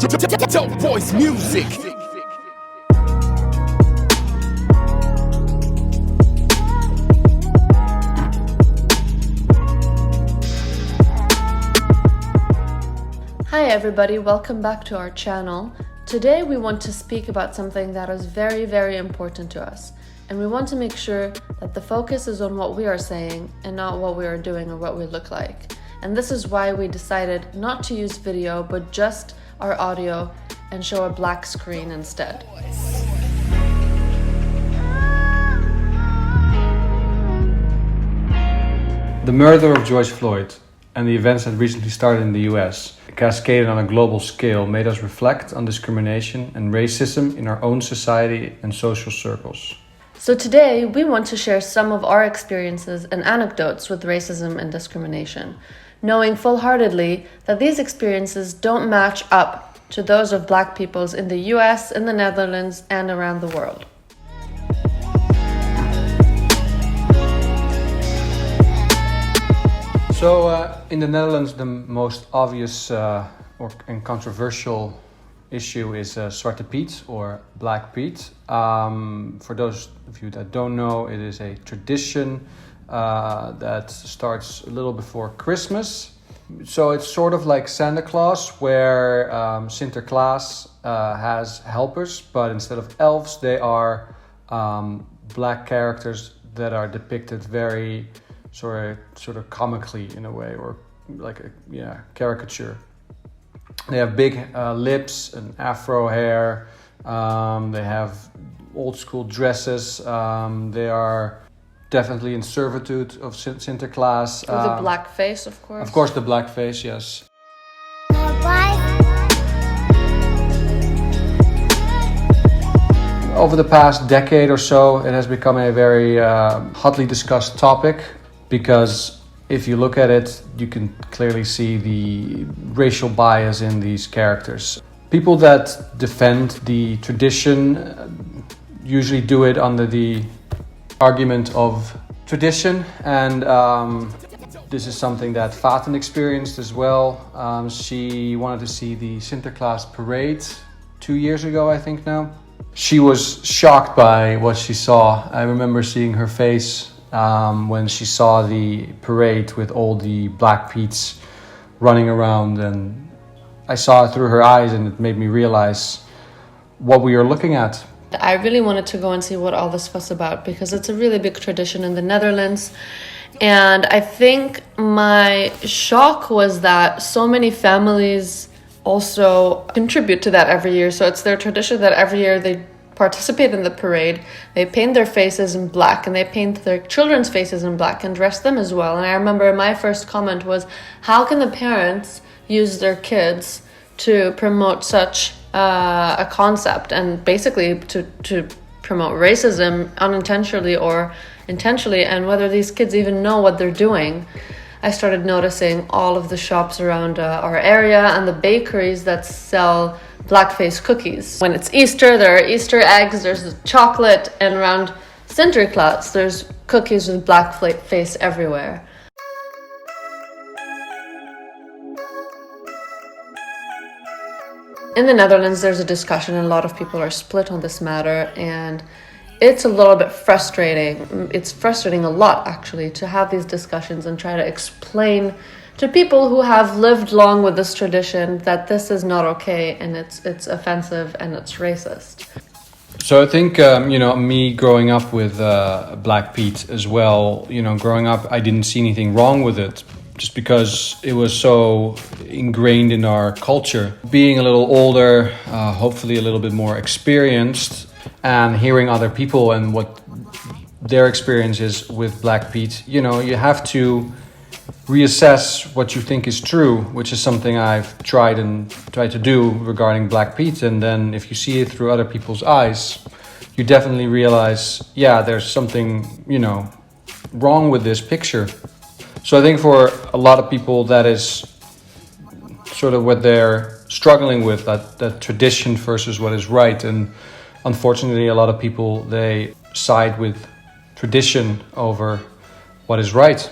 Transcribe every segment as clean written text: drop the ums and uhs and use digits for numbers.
Dope voice music. Hi everybody, welcome back to our channel. Today we want to speak about something that is very, very important to us. And we want to make sure that the focus is on what we are saying and not what we are doing or what we look like. And this is why we decided not to use video, but just our audio and show a black screen instead. The murder of George Floyd and the events that recently started in the US, cascaded on a global scale, made us reflect on discrimination and racism in our own society and social circles. So today, we want to share some of our experiences and anecdotes with racism and discrimination, knowing full-heartedly that these experiences don't match up to those of Black peoples in the US, in the Netherlands, and around the world. So in the Netherlands, the most obvious and controversial issue is Zwarte Piet or Black Piet. For those of you that don't know, it is a tradition that starts a little before Christmas. So it's sort of like Santa Claus, where Sinterklaas has helpers, but instead of elves, they are black characters that are depicted very sort of comically in a way, or like a caricature. They have big lips and afro hair. They have old school dresses. They are definitely in servitude of Sinterklaas. With the black face, of course. Of course, the black face, yes. Over the past decade or so, it has become a very hotly discussed topic, because if you look at it, you can clearly see the racial bias in these characters. People that defend the tradition usually do it under the argument of tradition, and this is something that Faten experienced as well. She wanted to see the Sinterklaas parade 2 years ago, I think now. She was shocked by what she saw. I remember seeing her face when she saw the parade with all the Black Peets running around, and I saw it through her eyes, and it made me realize what we are looking at. I really wanted to go and see what all this fuss about, because it's a really big tradition in the Netherlands. And I think my shock was that so many families also contribute to that every year. So it's their tradition that every year they participate in the parade, they paint their faces in black, and they paint their children's faces in black and dress them as well. And I remember my first comment was, how can the parents use their kids to promote such a concept, and basically to promote racism unintentionally or intentionally, and whether these kids even know what they're doing. I started noticing all of the shops around our area and the bakeries that sell blackface cookies. When it's Easter, there are Easter eggs, there's chocolate, and around Sinterklaas, there's cookies with blackface everywhere. In the Netherlands, there's a discussion, and a lot of people are split on this matter, and it's a little bit frustrating. It's frustrating a lot, actually, to have these discussions and try to explain to people who have lived long with this tradition that this is not okay, and it's offensive and it's racist. So I think, me growing up with Black Pete as well, growing up, I didn't see anything wrong with it, just because it was so ingrained in our culture. Being a little older, hopefully a little bit more experienced, and hearing other people and what their experience is with Black Pete, you have to reassess what you think is true, which is something I've tried to do regarding Black Pete. And then if you see it through other people's eyes, you definitely realize, there's something, wrong with this picture. So I think for a lot of people, that is sort of what they're struggling with, that tradition versus what is right. And unfortunately, a lot of people, they side with tradition over what is right.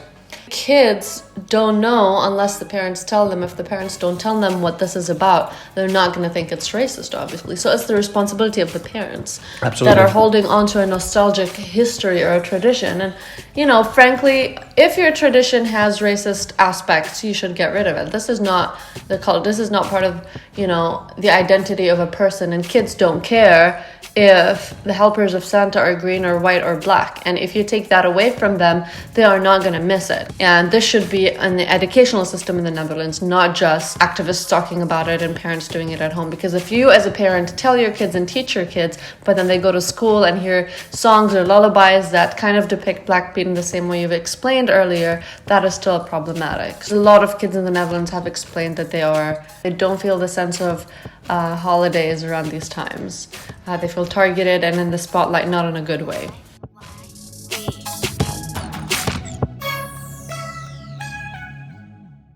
Kids don't know unless the parents tell them. If the parents don't tell them what this is about, they're not going to think it's racist, obviously. So it's the responsibility of the parents that are holding on to a nostalgic history or a tradition. And, you know, frankly, if your tradition has racist aspects, you should get rid of it. This is not the culture. This is not part of, you know, the identity of a person. And kids don't care if the helpers of Santa are green or white or black. And if you take that away from them, they are not going to miss it. And this should be in the educational system in the Netherlands, not just activists talking about it and parents doing it at home. Because if you as a parent tell your kids and teach your kids, but then they go to school and hear songs or lullabies that kind of depict black people in the same way you've explained earlier, that is still problematic. A lot of kids in the Netherlands have explained that they don't feel the sense of holidays around these times. They feel targeted and in the spotlight, not in a good way.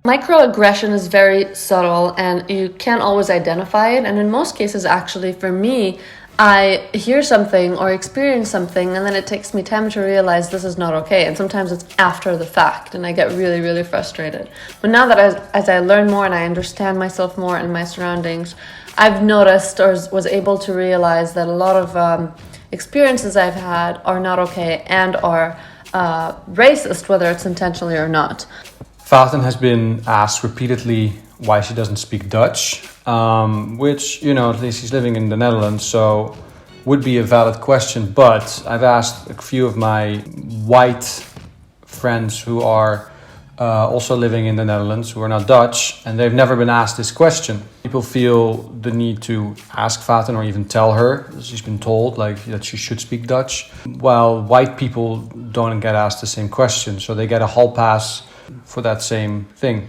Microaggression is very subtle and you can't always identify it. And in most cases, actually, for me, I hear something or experience something and then it takes me time to realize this is not okay. And sometimes it's after the fact and I get really, really frustrated. But now that as I learn more and I understand myself more and my surroundings, I've noticed or was able to realize that a lot of experiences I've had are not okay and are racist, whether it's intentionally or not. Vaten has been asked repeatedly why she doesn't speak Dutch, which, you know, at least he's living in the Netherlands, so would be a valid question. But I've asked a few of my white friends who are also living in the Netherlands, who are not Dutch, and they've never been asked this question. People feel the need to ask Vaten or even tell her, she's been told like that she should speak Dutch, while white people don't get asked the same question, so they get a hall pass for that same thing.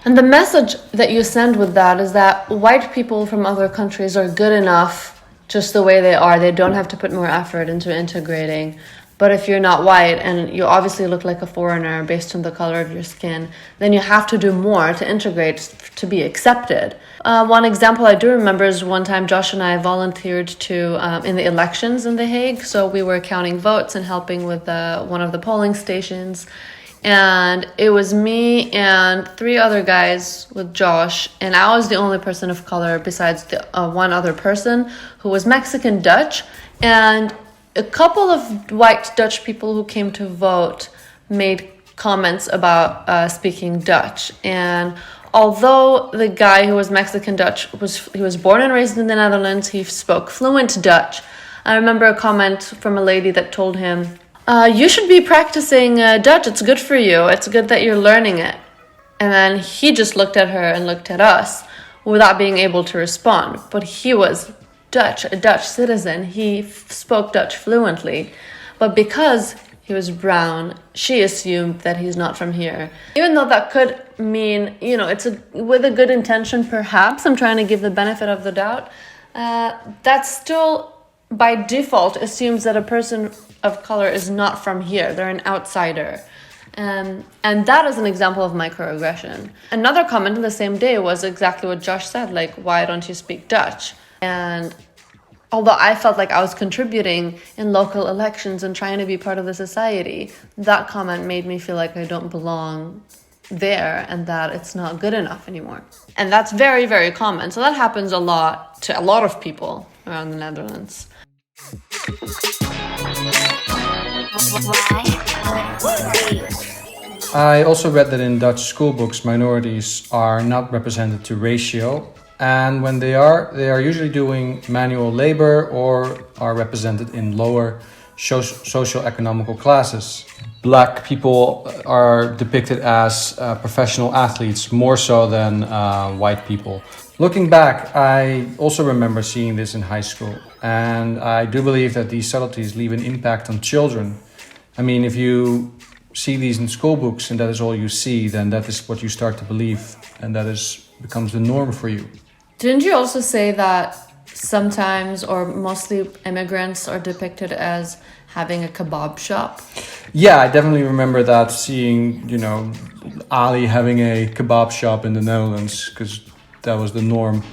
And the message that you send with that is that white people from other countries are good enough just the way they are. They don't have to put more effort into integrating. But if you're not white and you obviously look like a foreigner based on the color of your skin, then you have to do more to integrate, to be accepted. One example I do remember is one time Josh and I volunteered in the elections in The Hague. So we were counting votes and helping with one of the polling stations. And it was me and 3 other guys with Josh. And I was the only person of color besides one other person who was Mexican Dutch. And a couple of white Dutch people who came to vote made comments about speaking Dutch. And although the guy who was Mexican Dutch he was born and raised in the Netherlands, he spoke fluent Dutch. I remember a comment from a lady that told him, you should be practicing Dutch. It's good for you. It's good that you're learning it. And then he just looked at her and looked at us without being able to respond. But he was Dutch, a Dutch citizen. He spoke Dutch fluently. But because he was brown, she assumed that he's not from here. Even though that could mean, you know, with a good intention perhaps, I'm trying to give the benefit of the doubt, that still by default assumes that a person of color is not from here. They're an outsider. And that is an example of microaggression. Another comment on the same day was exactly what Josh said, like, why don't you speak Dutch? And although I felt like I was contributing in local elections and trying to be part of the society, that comment made me feel like I don't belong there and that it's not good enough anymore. And that's very, very common. So that happens a lot to a lot of people around the Netherlands. I also read that in Dutch school books, minorities are not represented to ratio. And when they are usually doing manual labor or are represented in lower socio-economical classes. Black people are depicted as professional athletes more so than white people. Looking back, I also remember seeing this in high school. And I do believe that these subtleties leave an impact on children. I mean, if you see these in school books and that is all you see, then that is what you start to believe. And that becomes the norm for you. Didn't you also say that sometimes or mostly immigrants are depicted as having a kebab shop? Yeah, I definitely remember that, seeing, you know, Ali having a kebab shop in the Netherlands, because that was the norm.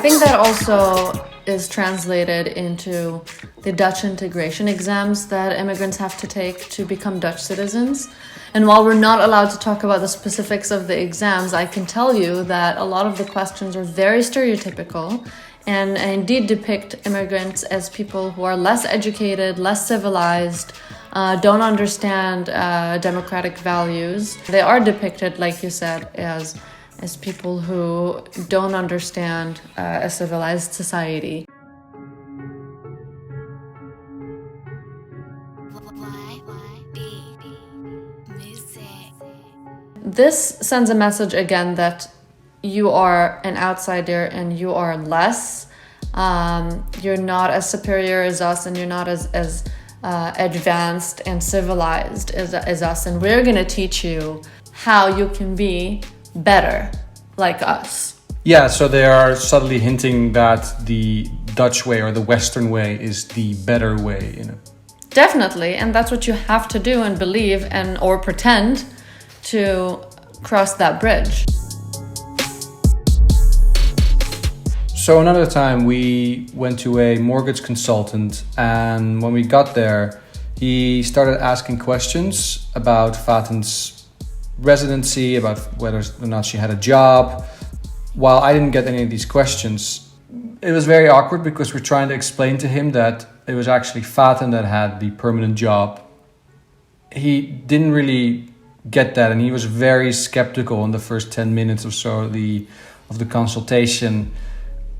think that also is translated into the Dutch integration exams that immigrants have to take to become Dutch citizens. And while we're not allowed to talk about the specifics of the exams, I can tell you that a lot of the questions are very stereotypical and indeed depict immigrants as people who are less educated, less civilized, don't understand democratic values. They are depicted, like you said, as people who don't understand a civilized society. This sends a message again that you are an outsider and you are less. You're not as superior as us, and you're not as advanced and civilized as us. And we're going to teach you how you can be better like us. Yeah, so they are subtly hinting that the Dutch way or the Western way is the better way, you know. Definitely, and that's what you have to do and believe and or pretend to cross that bridge. So another time we went to a mortgage consultant, and when we got there, he started asking questions about Faten's residency, about whether or not she had a job. While I didn't get any of these questions, it was very awkward because we're trying to explain to him that it was actually Faten that had the permanent job. He didn't really get that, and he was very skeptical in the first 10 minutes or so of the consultation,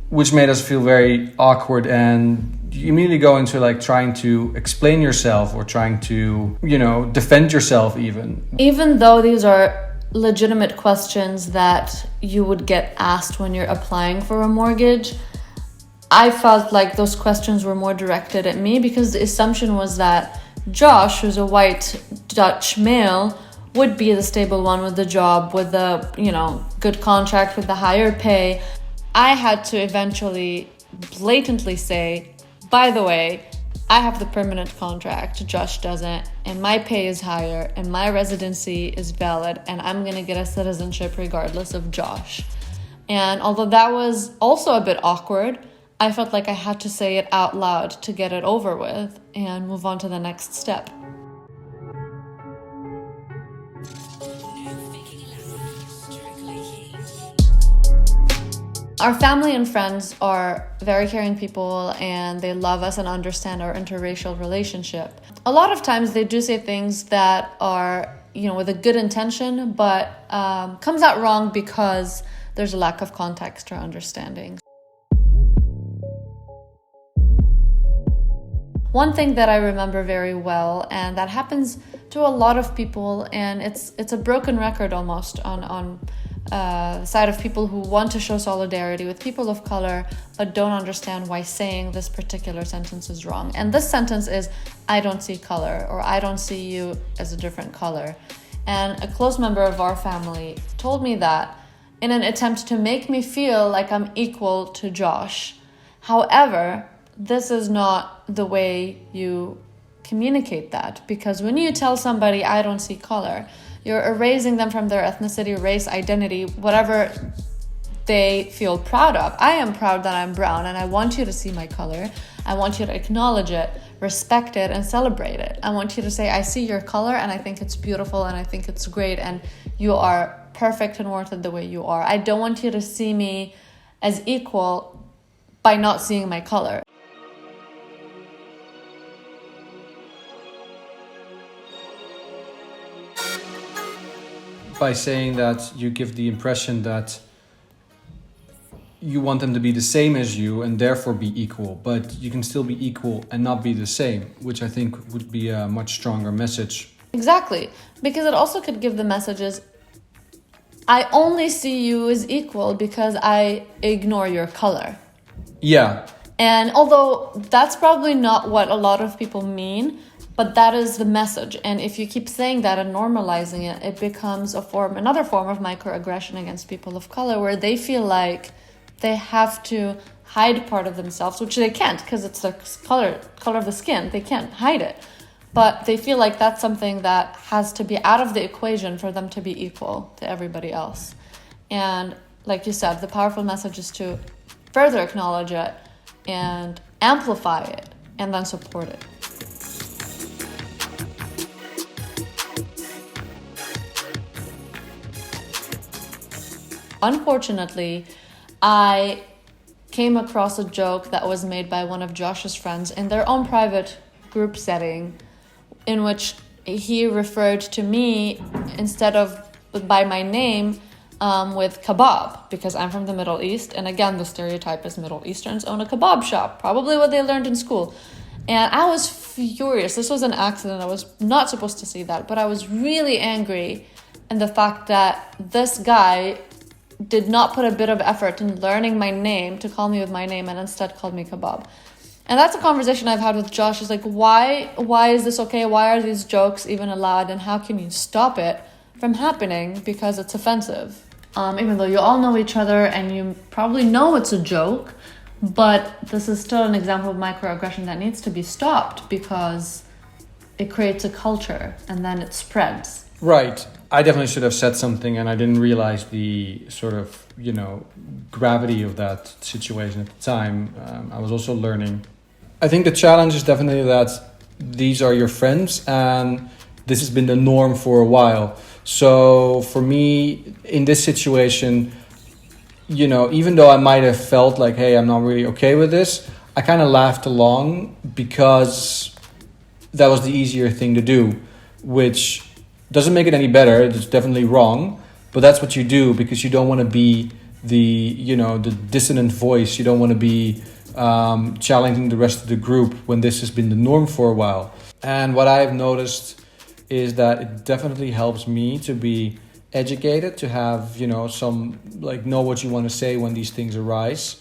which made us feel very awkward. And you immediately go into like trying to explain yourself or trying to, you know, defend yourself even though these are legitimate questions that you would get asked when you're applying for a mortgage. I felt like those questions were more directed at me because the assumption was that Josh, who's a white Dutch male, would be the stable one with the job, with the, you know, good contract, with the higher pay. I had to eventually blatantly say, by the way, I have the permanent contract, Josh doesn't, and my pay is higher, and my residency is valid, and I'm gonna get a citizenship regardless of Josh. And although that was also a bit awkward, I felt like I had to say it out loud to get it over with and move on to the next step. Our family and friends are very caring people, and they love us and understand our interracial relationship. A lot of times they do say things that are, you know, with a good intention, but comes out wrong because there's a lack of context or understanding. One thing that I remember very well, and that happens to a lot of people, and it's a broken record almost on the side of people who want to show solidarity with people of color but don't understand why saying this particular sentence is wrong. And this sentence is, I don't see color, or I don't see you as a different color. And a close member of our family told me that in an attempt to make me feel like I'm equal to Josh. However, this is not the way you communicate that, because when you tell somebody I don't see color, you're erasing them from their ethnicity, race, identity, whatever they feel proud of. I am proud that I'm brown, and I want you to see my color. I want you to acknowledge it, respect it, and celebrate it. I want you to say, I see your color, and I think it's beautiful, and I think it's great, and you are perfect and worth it the way you are. I don't want you to see me as equal by not seeing my color. By saying that, you give the impression that you want them to be the same as you and therefore be equal, but you can still be equal and not be the same, which I think would be a much stronger message. Exactly, because it also could give the messages, I only see you as equal because I ignore your color. Yeah. And although that's probably not what a lot of people mean, but that is the message. And if you keep saying that and normalizing it, it becomes another form of microaggression against people of color, where they feel like they have to hide part of themselves, which they can't because it's the color of the skin. They can't hide it. But they feel like that's something that has to be out of the equation for them to be equal to everybody else. And like you said, the powerful message is to further acknowledge it and amplify it and then support it. Unfortunately, I came across a joke that was made by one of Josh's friends in their own private group setting, in which he referred to me instead of by my name with kebab, because I'm from the Middle East, and again the stereotype is Middle Easterns own a kebab shop, probably what they learned in school. And I was furious. This was an accident. I was not supposed to say that, but I was really angry in the fact that this guy did not put a bit of effort in learning my name to call me with my name and instead called me kebab. And that's a conversation I've had with Josh. Is like, why is this okay? Why are these jokes even allowed? And how can you stop it from happening? Because it's offensive. Even though you all know each other and you probably know it's a joke, but this is still an example of microaggression that needs to be stopped because it creates a culture and then it spreads. Right. I definitely should have said something, and I didn't realize the sort of, gravity of that situation at the time. I was also learning. I think the challenge is definitely that these are your friends, and this has been the norm for a while. So for me, in this situation, even though I might have felt like, hey, I'm not really okay with this, I kind of laughed along because that was the easier thing to do, which doesn't make it any better. It's definitely wrong, but that's what you do because you don't want to be the dissonant voice. You don't want to be challenging the rest of the group when this has been the norm for a while. And what I've noticed is that it definitely helps me to be educated, to have, some, know what you want to say when these things arise.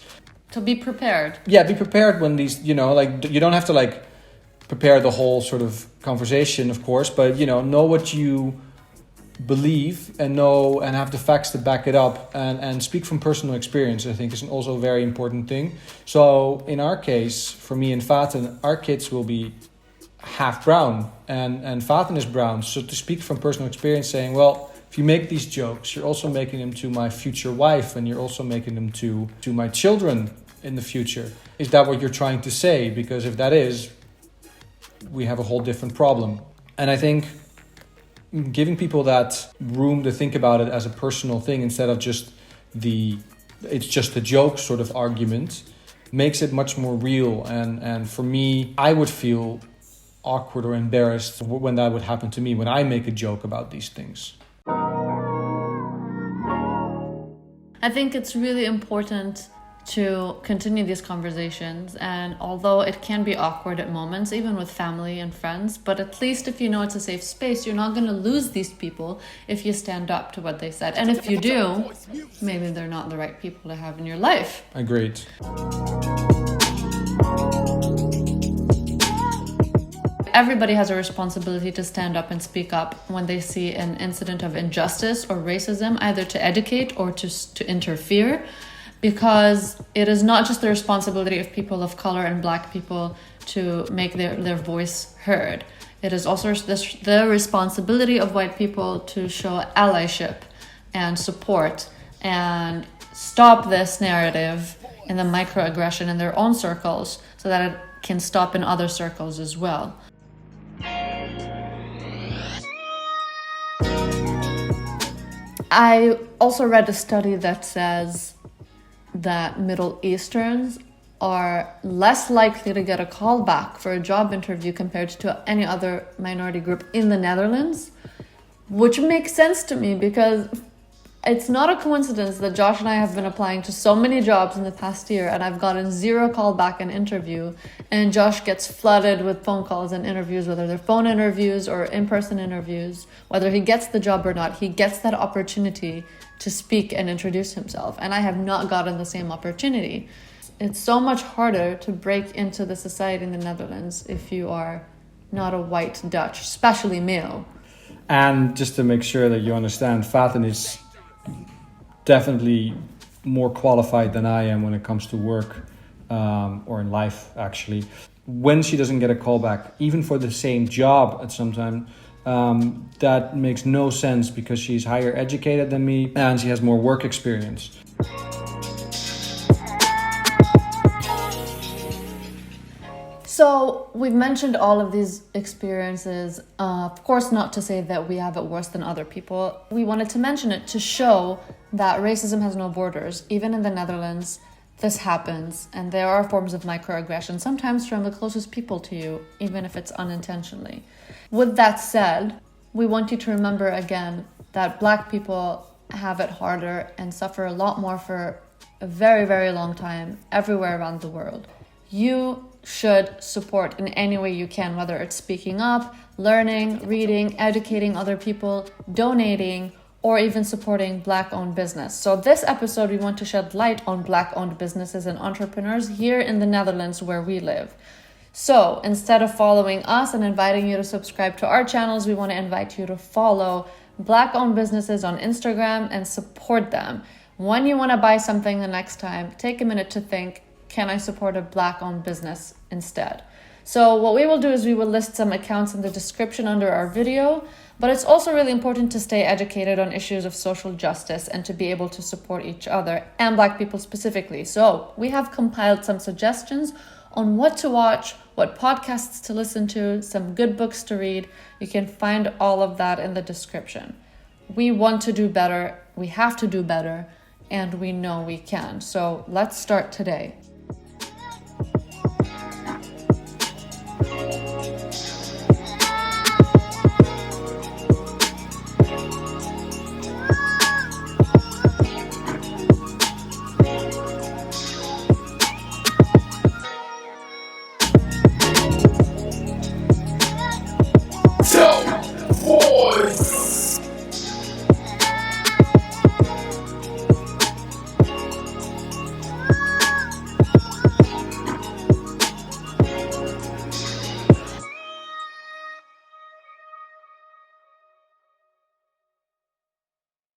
To be prepared. Yeah, be prepared when these, you don't have to, prepare the whole sort of conversation, of course, but, know what you believe and know and have the facts to back it up and speak from personal experience, I think is also a very important thing. So in our case, for me and Faten, our kids will be half brown and Faten is brown. So to speak from personal experience, saying, well, if you make these jokes, you're also making them to my future wife and you're also making them to my children in the future. Is that what you're trying to say? Because if that is, we have a whole different problem. And I think giving people that room to think about it as a personal thing instead of just it's just a joke sort of argument makes it much more real. And for me, I would feel awkward or embarrassed when that would happen to me, when I make a joke about these things. I think it's really important to continue these conversations, and although it can be awkward at moments, even with family and friends, but at least if you know it's a safe space, you're not going to lose these people if you stand up to what they said. And if you do, maybe they're not the right people to have in your life. Agreed. Everybody has a responsibility to stand up and speak up when they see an incident of injustice or racism, either to educate or to interfere. Because it is not just the responsibility of people of color and Black people to make their voice heard. It is also the responsibility of white people to show allyship and support and stop this narrative and the microaggression in their own circles so that it can stop in other circles as well. I also read a study that says that Middle Easterns are less likely to get a call back for a job interview compared to any other minority group in the Netherlands, which makes sense to me because it's not a coincidence that Josh and I have been applying to so many jobs in the past year and I've gotten 0 call back and interview, and Josh gets flooded with phone calls and interviews, whether they're phone interviews or in-person interviews. Whether he gets the job or not, he gets that opportunity to speak and introduce himself, and I have not gotten the same opportunity. It's so much harder to break into the society in the Netherlands if you are not a white Dutch, especially male. And just to make sure that you understand, Faten is definitely more qualified than I am when it comes to work or in life, actually. When she doesn't get a call back, even for the same job at some time, that makes no sense because she's higher educated than me and she has more work experience. So we've mentioned all of these experiences, of course not to say that we have it worse than other people. We wanted to mention it to show that racism has no borders. Even in the Netherlands, this happens, and there are forms of microaggression, sometimes from the closest people to you, even if it's unintentionally. With that said, we want you to remember again that Black people have it harder and suffer a lot more for a very, very long time everywhere around the world. You should support in any way you can, whether it's speaking up, learning, reading, educating other people, donating, or even supporting Black-owned business. So this episode, we want to shed light on Black-owned businesses and entrepreneurs here in the Netherlands where we live. So instead of following us and inviting you to subscribe to our channels, we want to invite you to follow Black-owned businesses on Instagram and support them. When you want to buy something the next time, take a minute to think, can I support a Black-owned business instead? So what we will do is we will list some accounts in the description under our video, but it's also really important to stay educated on issues of social justice and to be able to support each other and Black people specifically. So we have compiled some suggestions on what to watch, what podcasts to listen to, some good books to read. You can find all of that in the description. We want to do better, we have to do better, and we know we can. So let's start today.